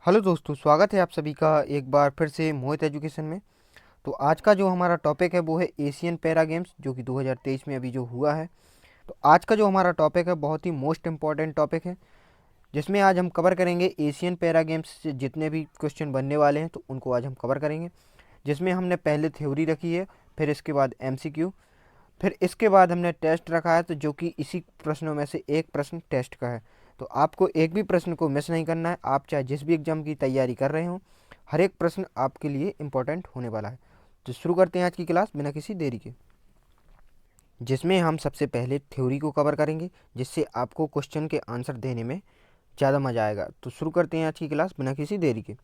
Hello दोस्तों, स्वागत है आप सभी का एक बार फिर से मोहित एजुकेशन में। तो आज का जो हमारा टॉपिक है वो है एशियन पैरा गेम्स, जो कि 2023 में अभी जो हुआ है। तो आज का जो हमारा टॉपिक है बहुत ही मोस्ट इम्पॉर्टेंट टॉपिक है, जिसमें आज हम कवर करेंगे एशियन पैरा गेम्स से जितने भी क्वेश्चन बनने वाले हैं तो उनको आज हम कवर करेंगे। जिसमें हमने पहले थ्योरी रखी है, फिर इसके बाद एमसीक्यू, फिर इसके बाद हमने टेस्ट रखा है, तो जो कि इसी प्रश्नों में से एक प्रश्न टेस्ट का है। तो आपको एक भी प्रश्न को मिस नहीं करना है, आप चाहे जिस भी एग्जाम की तैयारी कर रहे हो, हर एक प्रश्न आपके लिए इम्पोर्टेंट होने वाला है। तो शुरू करते हैं आज की क्लास बिना किसी देरी के, जिसमें हम सबसे पहले थ्योरी को कवर करेंगे, जिससे आपको क्वेश्चन के आंसर देने में ज़्यादा मज़ा आएगा। तो शुरू करते हैं आज की क्लास बिना किसी देरी के।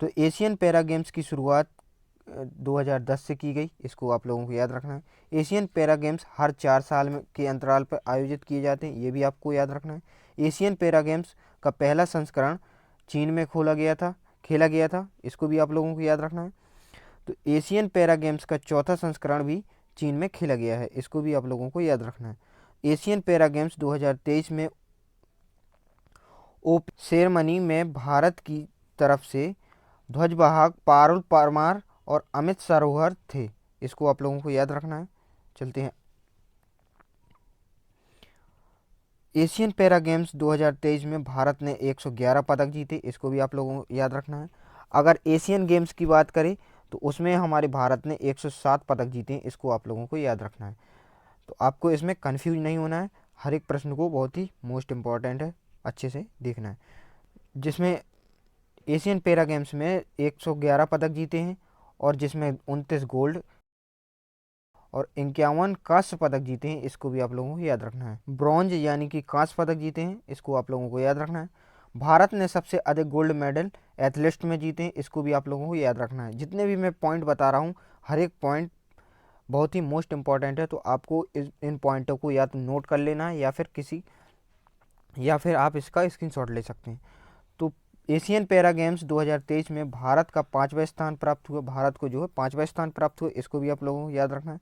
तो एशियन पैरा गेम्स की शुरुआत 2010 से की गई, इसको आप लोगों को याद रखना है। एशियन पैरा गेम्स हर 4 साल में के अंतराल पर आयोजित किए जाते हैं, ये भी आपको याद रखना है। एशियन पैरा गेम्स का पहला संस्करण चीन में खेला गया था, इसको भी आप लोगों को याद रखना है। तो एशियन पैरा गेम्स का चौथा संस्करण भी चीन में खेला गया है, इसको भी आप लोगों को याद रखना है। एशियन पैरा गेम्स 2023 में ओपनिंग सेरेमनी में भारत की तरफ से ध्वजवाहक पारुल परमार और अमित सरोवर थे, इसको आप लोगों को याद रखना है। चलते हैं। एशियन पैरा गेम्स 2023 में भारत ने 111 पदक जीते, इसको भी आप लोगों को याद रखना है। अगर एशियन गेम्स की बात करें तो उसमें हमारे भारत ने 107 पदक जीते, इसको आप लोगों को याद रखना है। तो आपको इसमें कंफ्यूज नहीं होना है, हर एक प्रश्न को बहुत ही मोस्ट इम्पॉर्टेंट है, अच्छे से देखना है। जिसमें एशियन पैरा गेम्स में 111 पदक जीते हैं, और जिसमें 29 गोल्ड और 51 कांस्य पदक जीते हैं, इसको भी आप लोगों को याद रखना है। ब्रॉन्ज यानी कि कांस्य पदक जीते हैं, इसको आप लोगों को याद रखना है। भारत ने सबसे अधिक गोल्ड मेडल एथलीट में जीते हैं, इसको भी आप लोगों को याद रखना है। जितने भी मैं पॉइंट बता रहा हूँ, हर एक पॉइंट बहुत ही मोस्ट इंपॉर्टेंट है, तो आपको इन पॉइंटों को या तो नोट कर लेना है या फिर आप इसका स्क्रीनशॉट ले सकते हैं। तो एशियन पैरा गेम्स 2023 में भारत का 5वां स्थान प्राप्त हुआ, भारत को जो है 5वां स्थान प्राप्त हुआ, इसको भी आप लोगों को याद रखना है।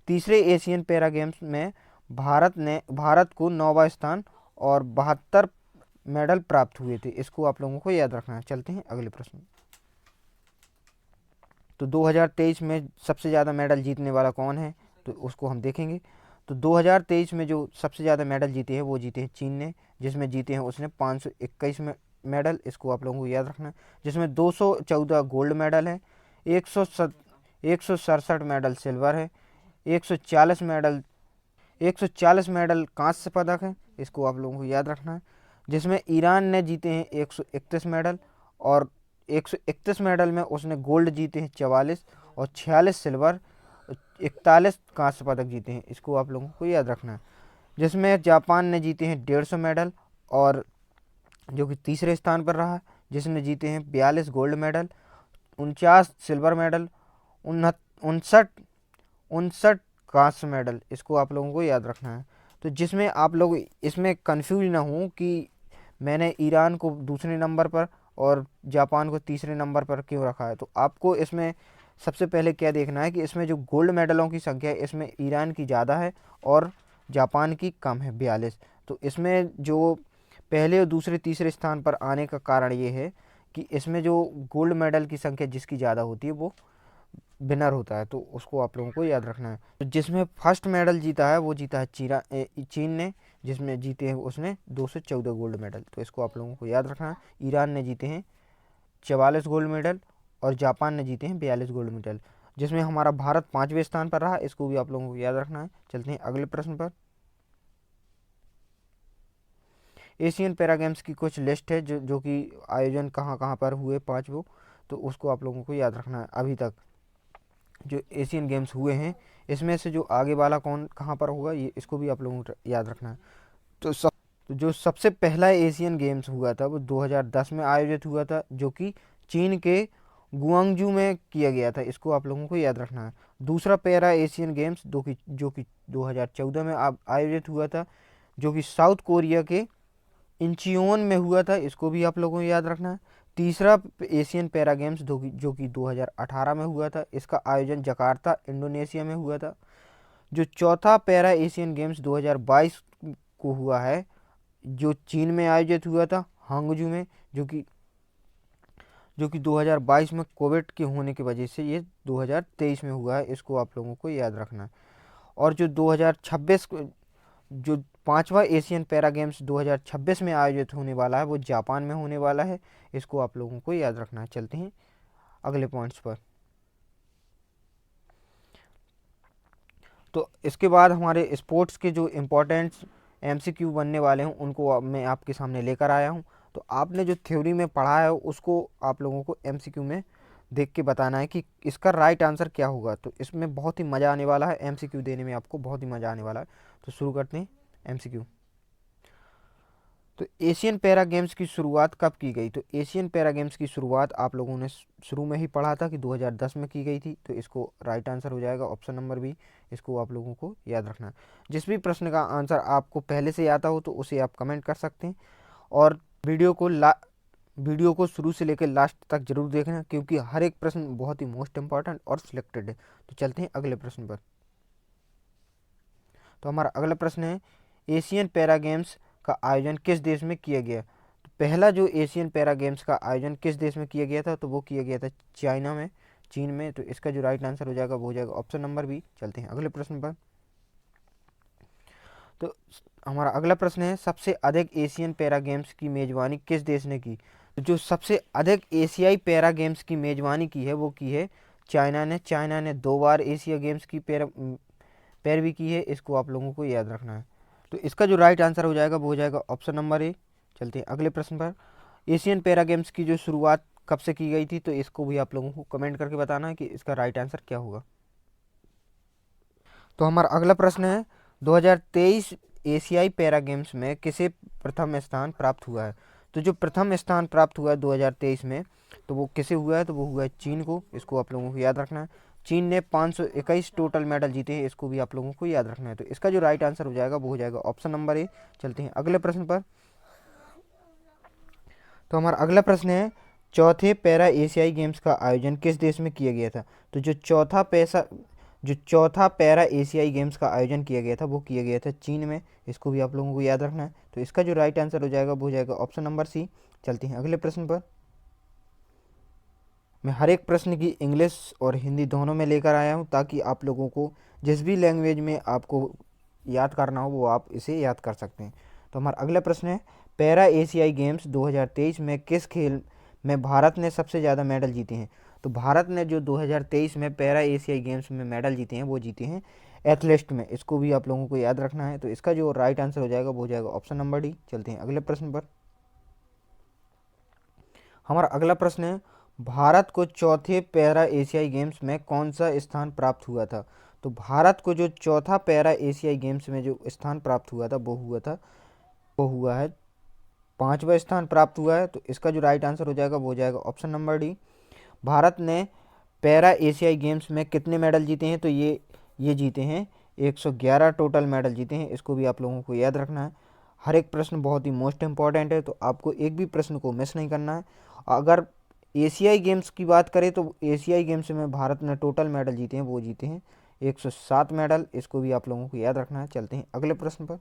तीसरे एशियन पैरा गेम्स में भारत को 9वां स्थान और 72 मेडल प्राप्त हुए थे, इसको आप लोगों को याद रखना है। चलते हैं अगले प्रश्न। तो 2023 में सबसे ज़्यादा मेडल जीतने वाला कौन है, तो उसको हम देखेंगे। तो 2023 में जो सबसे ज़्यादा मेडल जीते हैं वो जीते हैं चीन ने, जिसमें जीते हैं उसने 521 मेडल, इसको आप लोगों को याद रखना है। जिसमें 214 गोल्ड मेडल है, 167 मेडल सिल्वर है, 140 मेडल 140 मेडल कांस्य पदक है, इसको आप लोगों को याद रखना है। जिसमें ईरान ने जीते हैं 131 मेडल, और 131 मेडल में उसने गोल्ड जीते हैं 44, और 46 सिल्वर, 41 कांस्य पदक जीते हैं, इसको आप लोगों को याद रखना है। जिसमें जापान ने जीते हैं 150 मेडल, और जो कि तीसरे स्थान पर रहा, जिसने जीते हैं 42 गोल्ड मेडल, 49 सिल्वर मेडल, उनसठ उनसठ कांस्य मेडल, इसको आप लोगों को याद रखना है। तो जिसमें आप लोग इसमें कंफ्यूज ना हो कि मैंने ईरान को दूसरे नंबर पर और जापान को तीसरे नंबर पर क्यों रखा है, तो आपको इसमें सबसे पहले क्या देखना है कि इसमें जो गोल्ड मेडलों की संख्या है, इसमें ईरान की ज़्यादा है और जापान की कम है, 42। तो इसमें जो पहले और दूसरे तीसरे स्थान पर आने का कारण ये है कि इसमें जो गोल्ड मेडल की संख्या जिसकी ज़्यादा होती है वो विनर होता है, तो उसको आप लोगों को याद रखना है। तो जिसमें फर्स्ट मेडल जीता है वो जीता है चीन ने, जिसमें जीते हैं उसने 214 गोल्ड मेडल, तो इसको आप लोगों को याद रखना है। ईरान ने जीते हैं 44 गोल्ड मेडल, और जापान ने जीते हैं 42 गोल्ड मेडल। जिसमें हमारा भारत 5वें स्थान पर रहा, इसको भी आप लोगों को याद रखना है। चलते हैं अगले प्रश्न पर। एशियन पैरा गेम्स की कुछ लिस्ट है जो कि आयोजन कहाँ कहाँ पर हुए, 5 वो, तो उसको आप लोगों को याद रखना है। अभी तक जो एशियन गेम्स हुए हैं, इसमें से जो आगे वाला कौन कहाँ पर होगा, ये इसको भी आप लोगों को याद रखना है। तो तो जो सबसे पहला एशियन गेम्स हुआ था वो 2010 में आयोजित हुआ था, जो कि चीन के गुआंगजू में किया गया था, इसको आप लोगों को याद रखना है। दूसरा पैरा एशियन गेम्स जो कि 2014 में आयोजित हुआ था, जो कि साउथ कोरिया के इंचियोन में हुआ था, इसको भी आप लोगों को याद रखना है। तीसरा एशियन पैरा गेम्स जो कि 2018 में हुआ था, इसका आयोजन जकार्ता इंडोनेशिया में हुआ था। जो चौथा पैरा एशियन गेम्स 2022 को हुआ है, जो चीन में आयोजित हुआ था, हांगजू में, जो कि जो कि 2022 में कोविड के होने की वजह से ये 2023 में हुआ है, इसको आप लोगों को याद रखना है। और जो 2026 जो 5वां एशियन पैरा गेम्स 2026 में आयोजित होने वाला है वो जापान में होने वाला है, इसको आप लोगों को याद रखना है। चलते हैं अगले पॉइंट्स पर। तो इसके बाद हमारे स्पोर्ट्स के जो इम्पोर्टेंट एमसीक्यू बनने वाले हैं उनको मैं आपके सामने लेकर आया हूं। तो आपने जो थ्योरी में पढ़ा है उसको आप लोगों को एमसीक्यू में देख के बताना है कि इसका राइट आंसर क्या होगा। तो इसमें बहुत ही मज़ा आने वाला है, एमसीक्यू देने में आपको बहुत ही मज़ा आने वाला है। तो शुरू करते हैं एमसीक्यू। तो एशियन पैरा गेम्स की शुरुआत कब की गई? तो एशियन पैरा गेम्स की शुरुआत आप लोगों ने शुरू में ही पढ़ा था कि 2010 में की गई थी। तो इसको राइट आंसर हो जाएगा ऑप्शन नंबर बी, इसको आप लोगों को याद रखना है। जिस भी प्रश्न का आंसर आपको पहले से आता हो तो उसे आप कमेंट कर सकते हैं, और वीडियो को शुरू से लेकर लास्ट तक जरूर देखना, क्योंकि हर एक प्रश्न बहुत ही मोस्ट इंपॉर्टेंट और सिलेक्टेड है। तो चलते हैं अगले प्रश्न पर। तो हमारा अगला प्रश्न है, एशियन पैरा गेम्स का आयोजन किस देश में किया गया? तो पहला जो एशियन पैरा गेम्स का आयोजन किस देश में किया गया था? तो वो किया गया था चाइना में, चीन में। तो इसका जो राइट आंसर हो जाएगा वो हो जाएगा ऑप्शन नंबर बी। चलते हैं अगले प्रश्न पर। तो हमारा अगला प्रश्न है, सबसे अधिक एशियन पैरा गेम्स की मेजबानी किस देश ने की? तो जो सबसे अधिक एशियाई पैरा गेम्स की मेजबानी की है वो की है चाइना ने। चाइना ने 2 बार एशिया गेम्स की पैरवी की है, इसको आप लोगों को याद रखना है। तो इसका जो राइट आंसर हो जाएगा वो हो जाएगा ऑप्शन नंबर ए। चलते हैं अगले प्रश्न पर। एशियन पैरा गेम्स की जो शुरुआत कब से की गई थी? तो इसको भी आप लोगों को कमेंट करके बताना है कि इसका राइट आंसर क्या होगा। तो हमारा अगला प्रश्न है, 2023 एशियाई पैरा गेम्स में किसे प्रथम स्थान प्राप्त हुआ है? तो जो प्रथम स्थान प्राप्त हुआ है 2023 में, तो वो किसे हुआ है? तो वो हुआ है चीन को, इसको आप लोगों को याद रखना है। चीन ने 521 टोटल मेडल जीते हैं, इसको भी आप लोगों को याद रखना है। तो इसका जो राइट आंसर हो जाएगा वो हो जाएगा ऑप्शन नंबर ए। चलते हैं अगले प्रश्न पर। तो हमारा अगला प्रश्न है, चौथे पैरा एशियाई गेम्स का आयोजन किस देश में किया गया था? तो जो चौथा पैरा एशियाई गेम्स का आयोजन किया गया था वो किया गया था चीन में, इसको भी आप लोगों को याद रखना है। तो इसका जो राइट आंसर हो जाएगा वो हो जाएगा ऑप्शन नंबर सी। चलते हैं अगले प्रश्न पर। मैं हर एक प्रश्न की इंग्लिश और हिंदी दोनों में लेकर आया हूँ, ताकि आप लोगों को जिस भी लैंग्वेज में आपको याद करना हो वो आप इसे याद कर सकते हैं। तो हमारा अगला प्रश्न है, पैरा एशियाई गेम्स 2023 में किस खेल में भारत ने सबसे ज़्यादा मेडल जीते हैं? तो भारत ने जो 2023 में पैरा एशियाई गेम्स में मेडल जीते हैं वो जीते हैं एथलेटिक्स में, इसको भी आप लोगों को याद रखना है। तो इसका जो राइट आंसर हो जाएगा वो हो जाएगा ऑप्शन नंबर डी। चलते हैं अगले प्रश्न पर। हमारा अगला प्रश्न है, भारत को चौथे पैरा एशियाई गेम्स में कौन सा स्थान प्राप्त हुआ था? तो भारत को जो चौथा पैरा एशियाई गेम्स में जो स्थान प्राप्त हुआ था वो हुआ है 5वां स्थान प्राप्त हुआ है। तो इसका जो राइट आंसर हो जाएगा वो हो जाएगा ऑप्शन नंबर डी। भारत ने पैरा एशियाई गेम्स में कितने मेडल जीते हैं? तो ये जीते हैं 111 टोटल मेडल जीते हैं, इसको भी आप लोगों को याद रखना है। हर एक प्रश्न बहुत ही मोस्ट इंपॉर्टेंट है, तो आपको एक भी प्रश्न को मिस नहीं करना है। अगर एशियाई गेम्स की बात करें तो एशियाई गेम्स में भारत ने टोटल मेडल जीते हैं, वो जीते हैं 107 मेडल, इसको भी आप लोगों को याद रखना है। चलते हैं अगले प्रश्न पर।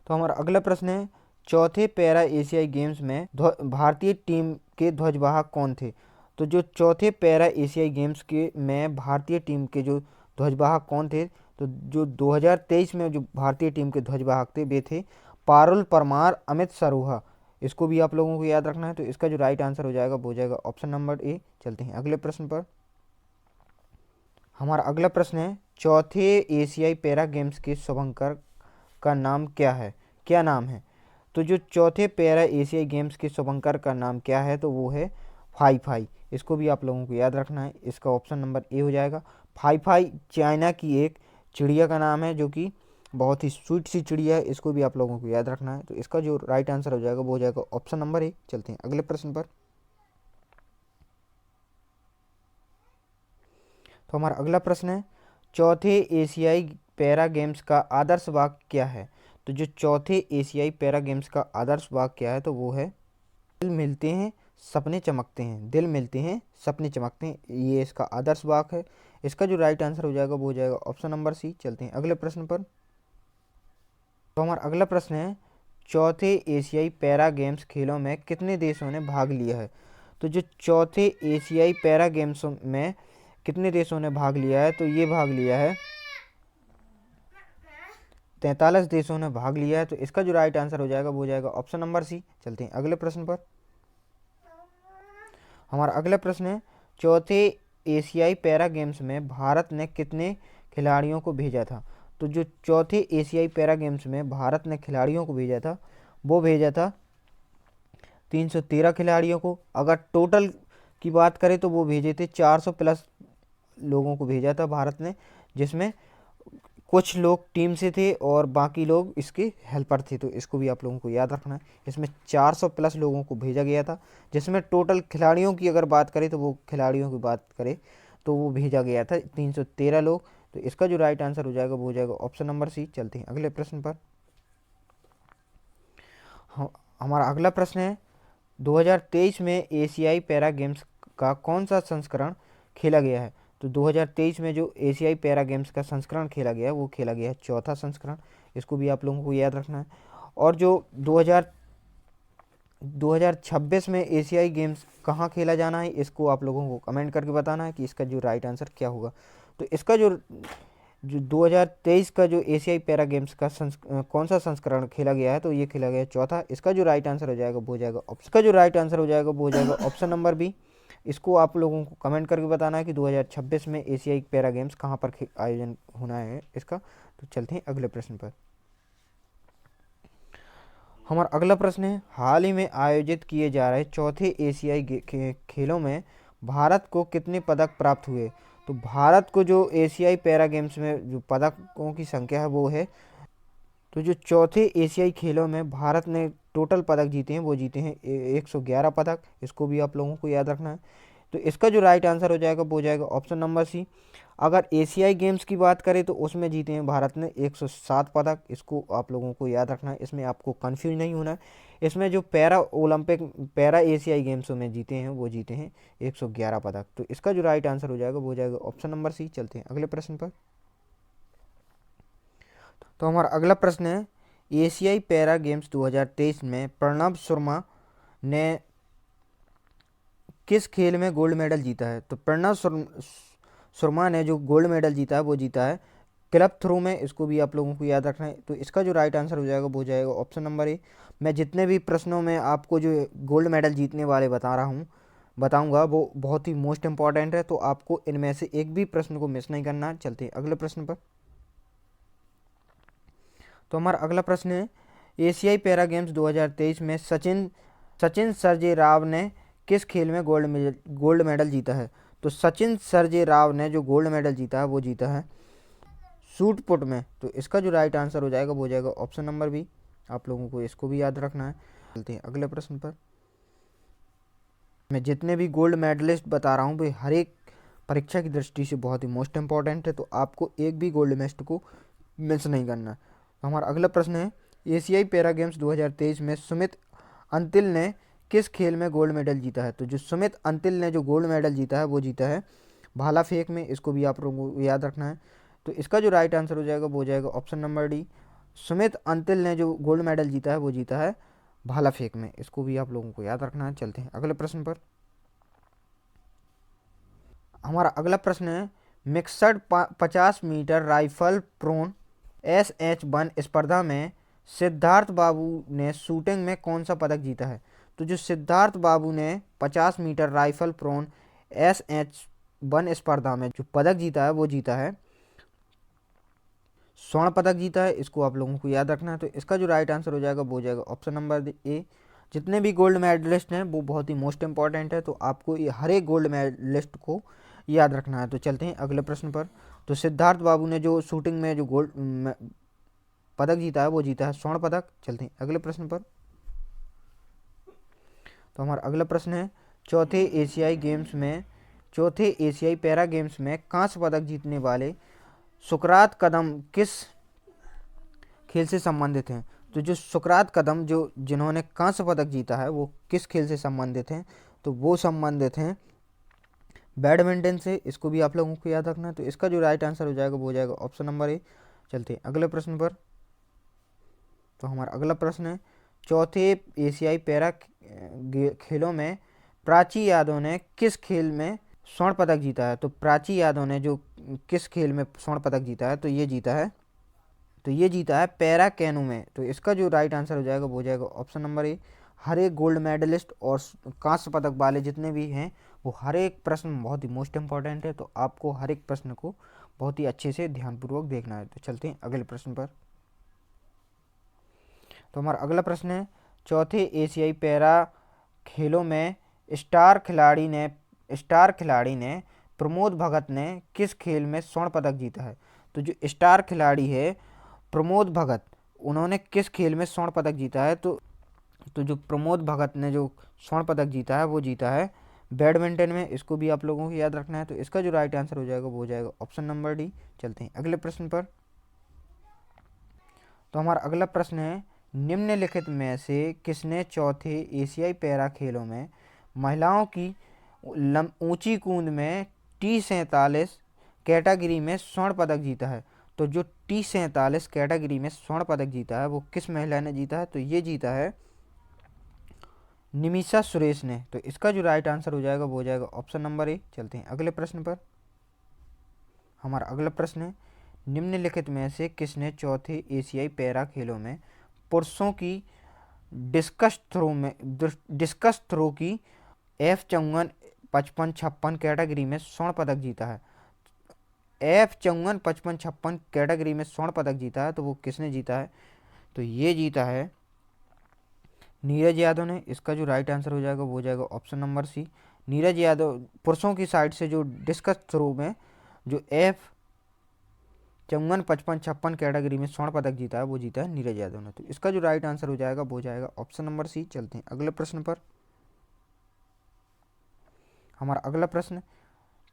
तो हमारा अगला प्रश्न है, चौथे पैरा एशियाई गेम्स में भारतीय टीम के ध्वजवाहक कौन थे? तो जो चौथे पैरा एशियाई गेम्स के में भारतीय टीम के जो ध्वजवाहक कौन थे? तो जो 2023 में जो भारतीय टीम के ध्वजवाहक थे वे थे पारुल परमार, अमित सरोहा, इसको भी आप लोगों को याद रखना है। तो इसका जो राइट आंसर हो जाएगा वो हो जाएगा ऑप्शन नंबर ए। चलते हैं अगले प्रश्न पर। हमारा अगला प्रश्न है, चौथे एशियाई पैरा गेम्स के शुभंकर का नाम क्या है? क्या नाम है? तो जो चौथे पैरा एशियाई गेम्स के शुभंकर का नाम क्या है? तो वो है फाई फाई, इसको भी आप लोगों को याद रखना है। इसका ऑप्शन नंबर ए हो जाएगा। फाई फाई चाइना की एक चिड़िया का नाम है, जो कि बहुत ही स्वीट सी चिड़िया है, इसको भी आप लोगों को याद रखना है। तो इसका जो राइट आंसर हो जाएगा वो हो जाएगा ऑप्शन नंबर ए। चलते हैं अगले प्रश्न पर। तो हमारा अगला प्रश्न है, चौथे एशियाई पैरा गेम्स का आदर्श वाक्य क्या है? तो जो चौथे एशियाई पैरा गेम्स का आदर्श वाक्य क्या है? तो वो है, दिल मिलते हैं सपने चमकते हैं, दिल मिलते हैं सपने चमकते हैं, ये इसका आदर्श वाक्य है। इसका जो राइट आंसर हो जाएगा वो हो जाएगा ऑप्शन नंबर सी। चलते हैं अगले प्रश्न पर। तो हमारा अगला प्रश्न है, चौथे एशियाई पैरा गेम्स खेलों में कितने देशों ने भाग लिया है? तो जो चौथे एशियाई पैरा गेम्स में कितने देशों ने भाग लिया है? तो ये भाग लिया है 43 देशों ने भाग लिया है। तो इसका जो राइट आंसर हो जाएगा वो हो जाएगा ऑप्शन नंबर सी। चलते हैं अगले प्रश्न पर। हमारा अगला प्रश्न है, चौथे एशियाई पैरा गेम्स में भारत ने कितने खिलाड़ियों को भेजा था? तो जो चौथे एशियाई पैरा गेम्स में भारत ने खिलाड़ियों को भेजा था वो भेजा था 313 खिलाड़ियों को। अगर टोटल की बात करें तो वो भेजे थे 400 प्लस लोगों को भेजा था भारत ने, जिसमें कुछ लोग टीम से थे और बाकी लोग इसके हेल्पर थे। तो इसको भी आप लोगों को याद रखना है। इसमें 400 प्लस लोगों को भेजा गया था, जिसमें टोटल खिलाड़ियों की अगर बात करें तो वो खिलाड़ियों की बात करें तो वो भेजा गया था 313 लोग। तो इसका जो राइट आंसर हो जाएगा वो हो जाएगा ऑप्शन नंबर सी। चलते हैं अगले प्रश्न पर। हमारा अगला प्रश्न है, 2023 में एशियाई पैरा गेम्स का कौन सा संस्करण खेला गया है? तो 2023 में जो एशियाई पैरा गेम्स का संस्करण खेला गया है वो खेला गया है चौथा संस्करण। इसको भी आप लोगों को याद रखना है। और जो 2026 में एशियाई गेम्स कहाँ खेला जाना है, इसको आप लोगों को कमेंट करके बताना है कि इसका जो राइट आंसर क्या होगा। तो इसका जो 2023 का जो एशियाई पैरा गेम्स का कौन सा संस्करण खेला गया है? तो ये खेला गया है चौथा। इसका जो राइट आंसर हो जाएगा वो हो जाएगा ऑप्शन नंबर बी। इसको आप लोगों को कमेंट करके बताना है कि 2026 में एशियाई पैरा गेम्स कहाँ पर आयोजन होना है इसका। तो चलते हैं अगले प्रश्न पर। हमारा अगला प्रश्न है, हाल ही में आयोजित किए जा रहे चौथे एशियाई खेलों में भारत को कितने पदक प्राप्त हुए? तो भारत को जो एशियाई पैरा गेम्स में जो पदकों की संख्या है वो है, तो जो चौथे एशियाई खेलों में भारत ने टोटल पदक जीते हैं वो जीते हैं 111 पदक। इसको भी आप लोगों को याद रखना है। तो इसका जो राइट आंसर हो जाएगा वो हो जाएगा ऑप्शन नंबर सी। अगर एशियाई गेम्स की बात करें तो उसमें जीते हैं भारत ने 107 पदक। इसको आप लोगों को याद रखना है, इसमें आपको कंफ्यूज नहीं होना है। इसमें जो पैरा एशियाई गेम्सों में जीते हैं वो जीते हैं 111 पदक। तो इसका जो राइट आंसर हो जाएगा वो हो जाएगा ऑप्शन नंबर सी। चलते हैं अगले प्रश्न पर। तो हमारा अगला प्रश्न है, एशियाई पैरा गेम्स 2023 में प्रणब शर्मा ने किस खेल में गोल्ड मेडल जीता है? तो शर्मा ने जो गोल्ड मेडल जीता है वो जीता है क्लब थ्रो में। इसको भी आप लोगों को याद रखना है। तो इसका जो राइट आंसर हो जाएगा वो हो जाएगा ऑप्शन नंबर ए। मैं जितने भी प्रश्नों में आपको जो गोल्ड मेडल जीतने वाले बताऊंगा वो बहुत ही मोस्ट इंपॉर्टेंट है, तो आपको इनमें से एक भी प्रश्न को मिस नहीं करना है। चलते हैं अगले प्रश्न पर। तो हमारा अगला प्रश्न है, एशियाई पैरा गेम्स 2023 में सचिन सर्जे राव ने किस खेल में गोल्ड मेडल जीता है? तो सचिन सर्जे राव ने जो गोल्ड मेडल जीता है वो जीता है शूट पुट में। तो इसका जो राइट आंसर हो जाएगा वो हो जाएगा ऑप्शन नंबर बी। आप लोगों को इसको भी याद रखना है। चलते हैं अगले प्रश्न पर। मैं जितने भी गोल्ड मेडलिस्ट बता रहा हूँ वे हर एक परीक्षा की दृष्टि से बहुत ही मोस्ट इंपॉर्टेंट है, तो आपको एक भी गोल्ड मेडल को मिस नहीं करना है। तो हमारा अगला प्रश्न है, एशियाई पैरा गेम्स 2023 में सुमित अंतिल ने किस खेल में गोल्ड मेडल जीता है? तो जो सुमित अंतिल ने जो गोल्ड मेडल जीता है वो जीता है भाला फेंक में। इसको भी आप लोगों को याद रखना है। तो इसका जो राइट आंसर हो जाएगा वो हो जाएगा option number D. Sumit Antil ने जो गोल्ड मेडल जीता है वो जीता है भाला फेंक में। इसको भी आप लोगों को याद रखना है। चलते हैं अगले प्रश्न पर। हमारा अगला प्रश्न है, mixed 50 metre rifle prone SH1 स्पर्धा में सिद्धार्थ बाबू ने शूटिंग में कौन सा पदक जीता है? तो जो सिद्धार्थ बाबू ने 50 मीटर राइफल प्रोन SH1 स्पर्धा में जो पदक जीता है वो जीता है स्वर्ण पदक जीता है। इसको आप लोगों को याद रखना है। तो इसका जो राइट आंसर हो जाएगा वो हो जाएगा ऑप्शन नंबर ए। जितने भी गोल्ड मेडलिस्ट हैं वो बहुत ही मोस्ट इंपॉर्टेंट है, तो आपको ये हर एक गोल्ड मेडलिस्ट को याद रखना है। तो चलते हैं अगले प्रश्न पर। तो सिद्धार्थ बाबू ने जो शूटिंग में जो गोल्ड पदक जीता है वो जीता है स्वर्ण पदक। चलते हैं अगले प्रश्न पर। तो हमारा अगला प्रश्न है, चौथे एशियाई पैरा गेम्स में कांस्य पदक जीतने वाले सुकरात कदम किस खेल से संबंधित हैं? तो जो सुकरात कदम जिन्होंने कांस्य पदक जीता है वो किस खेल से संबंधित हैं? तो वो संबंधित हैं बैडमिंटन से। इसको भी आप लोगों को याद रखना है। तो इसका जो राइट आंसर हो जाएगा वो हो जाएगा ऑप्शन नंबर ए। चलते हैं अगले प्रश्न पर। तो हमारा अगला प्रश्न है, चौथे एशियाई पैरा खेलों में प्राची यादव ने किस खेल में स्वर्ण पदक जीता है? तो प्राची यादव ने जो किस खेल में स्वर्ण पदक जीता है, तो ये जीता है पैरा कैनू में। तो इसका जो राइट आंसर हो जाएगा वो हो जाएगा ऑप्शन नंबर ए। हर एक गोल्ड मेडलिस्ट और कांस्य पदक वाले जितने भी हैं, वो हर एक प्रश्न बहुत ही मोस्ट इंपॉर्टेंट है, तो आपको हर एक प्रश्न को बहुत ही अच्छे से ध्यानपूर्वक देखना है। तो चलते हैं अगले प्रश्न पर। तो हमारा अगला प्रश्न है, चौथे एशियाई पैरा खेलों में स्टार खिलाड़ी ने प्रमोद भगत ने किस खेल में स्वर्ण पदक जीता है? तो जो स्टार खिलाड़ी है प्रमोद भगत, उन्होंने किस खेल में स्वर्ण पदक जीता है? तो जो प्रमोद भगत ने जो स्वर्ण पदक जीता है वो जीता है बैडमिंटन में। इसको भी आप लोगों को याद रखना है। तो इसका जो राइट आंसर हो जाएगा वो हो जाएगा ऑप्शन नंबर डी। चलते हैं अगले प्रश्न पर। तो हमारा अगला प्रश्न है, निम्नलिखित में से किसने चौथे एशियाई पैरा खेलों में महिलाओं की ऊंची कूद में T47 कैटेगरी में स्वर्ण पदक जीता है? तो जो T47 कैटेगरी में स्वर्ण पदक जीता है वो किस महिला ने जीता है? तो ये जीता है निमिषा सुरेश ने। तो इसका जो राइट आंसर हो जाएगा वो हो जाएगा ऑप्शन नंबर ए। चलते हैं अगले प्रश्न पर। हमारा अगला प्रश्न है, निम्नलिखित में से किसने चौथे एशियाई पैरा खेलों में पुरुषों की डिस्कस थ्रो की F54 55 कैटेगरी में स्वर्ण पदक जीता है? F54 55 56 कैटेगरी में स्वर्ण पदक जीता है, तो वो किसने जीता है? तो ये जीता है नीरज यादव ने। इसका जो राइट आंसर हो जाएगा वो हो जाएगा option number C. Neeraj Yadav पुरुषों की साइड से जो डिस्कस थ्रो में जो F54 55 56 कैटेगरी में स्वर्ण पदक जीता है वो जीता है नीरज यादव ने। तो इसका जो राइट आंसर हो जाएगा वो हो जाएगा ऑप्शन नंबर सी। चलते हैं अगले प्रश्न पर। हमारा अगला प्रश्न,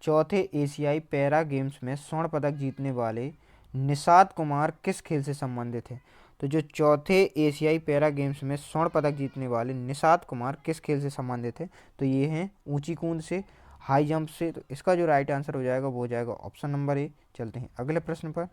चौथे एशियाई पैरा गेम्स में स्वर्ण पदक जीतने वाले निषाद कुमार किस खेल से संबंधित है? तो जो चौथे एशियाई पैरा गेम्स में स्वर्ण पदक जीतने वाले निषाद कुमार किस खेल से संबंधित है? तो ये हैं ऊंची कूद से, हाई जंप से। तो इसका जो राइट आंसर हो जाएगा वो हो जाएगा ऑप्शन नंबर ए। चलते हैं अगले प्रश्न पर।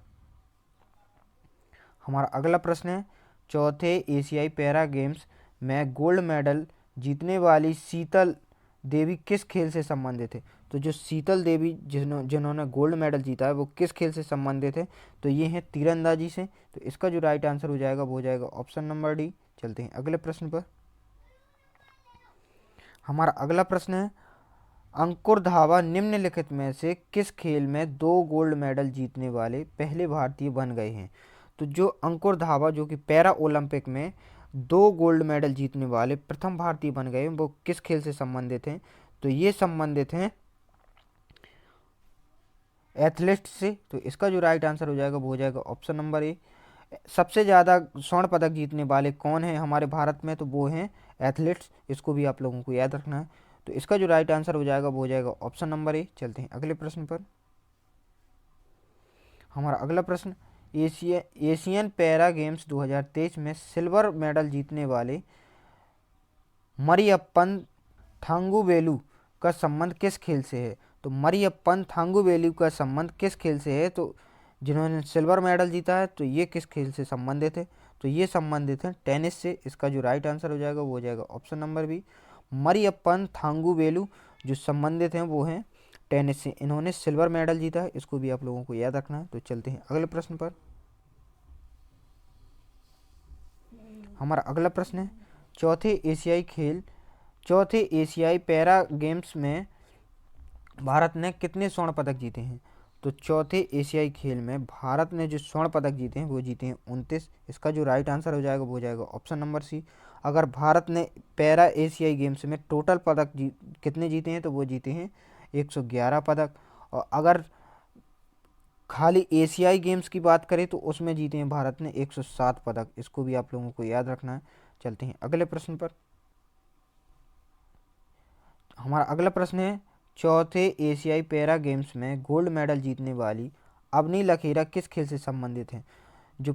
हमारा अगला प्रश्न है, चौथे एशियाई पैरा गेम्स में गोल्ड मेडल जीतने वाली शीतल देवी किस खेल से संबंधित है? तो जो शीतल देवी जिन्होंने गोल्ड मेडल जीता है वो किस खेल से संबंधित है? तो ये हैं तीरंदाजी से। तो इसका जो राइट आंसर हो जाएगा वो हो जाएगा ऑप्शन नंबर डी। चलते हैं अगले प्रश्न पर। हमारा अगला प्रश्न है, अंकुर धावा निम्नलिखित में से किस खेल में 2 गोल्ड मेडल जीतने वाले पहले भारतीय बन गए हैं? तो जो अंकुर धावा जो कि पैरा ओलंपिक में 2 गोल्ड मेडल जीतने वाले प्रथम भारतीय बन गए, वो किस खेल से संबंधित हैं? तो ये संबंधित हैं एथलेटिक्स से। तो इसका जो राइट आंसर हो जाएगा वो हो जाएगा ऑप्शन नंबर ए। सबसे ज़्यादा स्वर्ण पदक जीतने वाले कौन हैं हमारे भारत में? तो वो हैं एथलीट्स। इसको भी आप लोगों को याद रखना है। तो इसका जो राइट आंसर हो जाएगा वो हो जाएगा ऑप्शन नंबर ए। चलते हैं अगले प्रश्न पर। हमारा अगला प्रश्न, एशियन पैरा गेम्स 2023 में सिल्वर मेडल जीतने वाले मरियप्पन थांगुवेलु का संबंध किस खेल से है? तो मरियप्पन थांगुवेलु का संबंध किस खेल से है? तो जिन्होंने सिल्वर मेडल जीता है, तो ये किस खेल से संबंधित है? तो ये संबंधित है टेनिस से। इसका जो राइट आंसर हो जाएगा वो हो जाएगा ऑप्शन नंबर बी। मरियप्पन थांगुवेलु जो संबंधित हैं वो हैं टेनिस से। इन्होंने सिल्वर मेडल जीता है। इसको भी आप लोगों को याद रखना है। तो चलते हैं अगले प्रश्न पर। हमारा अगला प्रश्न है, चौथे एशियाई पैरा गेम्स में भारत ने कितने स्वर्ण पदक जीते हैं? तो चौथे एशियाई खेल में भारत ने जो स्वर्ण पदक जीते हैं वो जीते हैं 29। इसका जो राइट आंसर हो जाएगा वो हो जाएगा ऑप्शन नंबर सी। अगर भारत ने पैरा एशियाई गेम्स में टोटल पदक कितने जीते हैं? तो वो जीते हैं 111 पदक। और अगर खाली एशियाई गेम्स की बात करें तो उसमें जीते हैं भारत ने 107 पदक। इसको भी आप लोगों को याद रखना है। चलते हैं अगले प्रश्न पर। हमारा अगला प्रश्न है, चौथे एशियाई पैरा गेम्स में गोल्ड मेडल जीतने वाली अवनी लखेरा किस खेल से संबंधित हैं? जो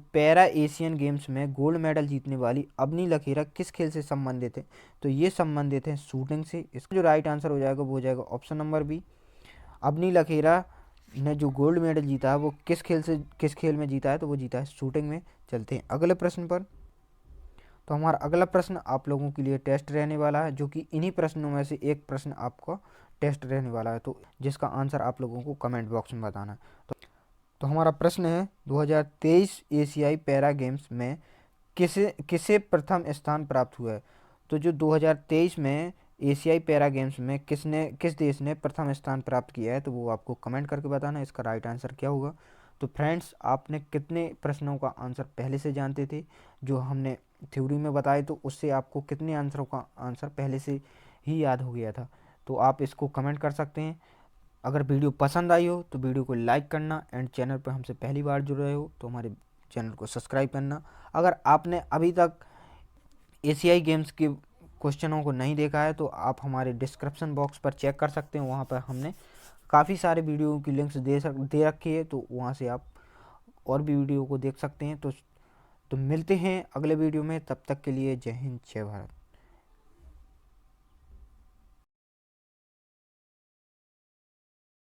पैरा एशियन गेम्स में गोल्ड मेडल जीतने वाली अवनी लखेरा किस खेल से संबंधित है? तो ये संबंधित है शूटिंग से। इसका जो राइट आंसर हो जाएगा वो हो जाएगा option number B. Avani Lekhara ने जो गोल्ड मेडल जीता है वो किस खेल में जीता है? तो वो जीता है शूटिंग में। चलते हैं अगले प्रश्न पर। तो हमारा अगला प्रश्न आप लोगों के लिए टेस्ट रहने वाला है, जो कि इन्हीं प्रश्नों में से एक प्रश्न आपका टेस्ट रहने वाला है, तो जिसका आंसर आप लोगों को कमेंट बॉक्स में बताना है। तो हमारा प्रश्न है 2023 एशियाई पैरा गेम्स में किसे किसे प्रथम स्थान प्राप्त हुआ है। तो जो 2023 में एशियाई पैरा गेम्स में किस देश ने प्रथम स्थान प्राप्त किया है, तो वो आपको कमेंट करके बताना है इसका राइट आंसर क्या होगा। तो फ्रेंड्स, आपने कितने प्रश्नों का आंसर पहले से जानते थे जो हमने थ्योरी में बताए, तो उससे आपको कितने आंसरों का आंसर पहले से ही याद हो गया था, तो आप इसको कमेंट कर सकते हैं। अगर वीडियो पसंद आई हो तो वीडियो को लाइक करना, एंड चैनल पर हमसे पहली बार जुड़ रहे हो तो हमारे चैनल को सब्सक्राइब करना। अगर आपने अभी तक एशियाई गेम्स के क्वेश्चनों को नहीं देखा है तो आप हमारे डिस्क्रिप्शन बॉक्स पर चेक कर सकते हैं, वहाँ पर हमने काफ़ी सारे वीडियो की लिंक्स दे रखी है, तो वहाँ से आप और भी वीडियो को देख सकते हैं। तो मिलते हैं अगले वीडियो में, तब तक के लिए जय हिंद जय भारत।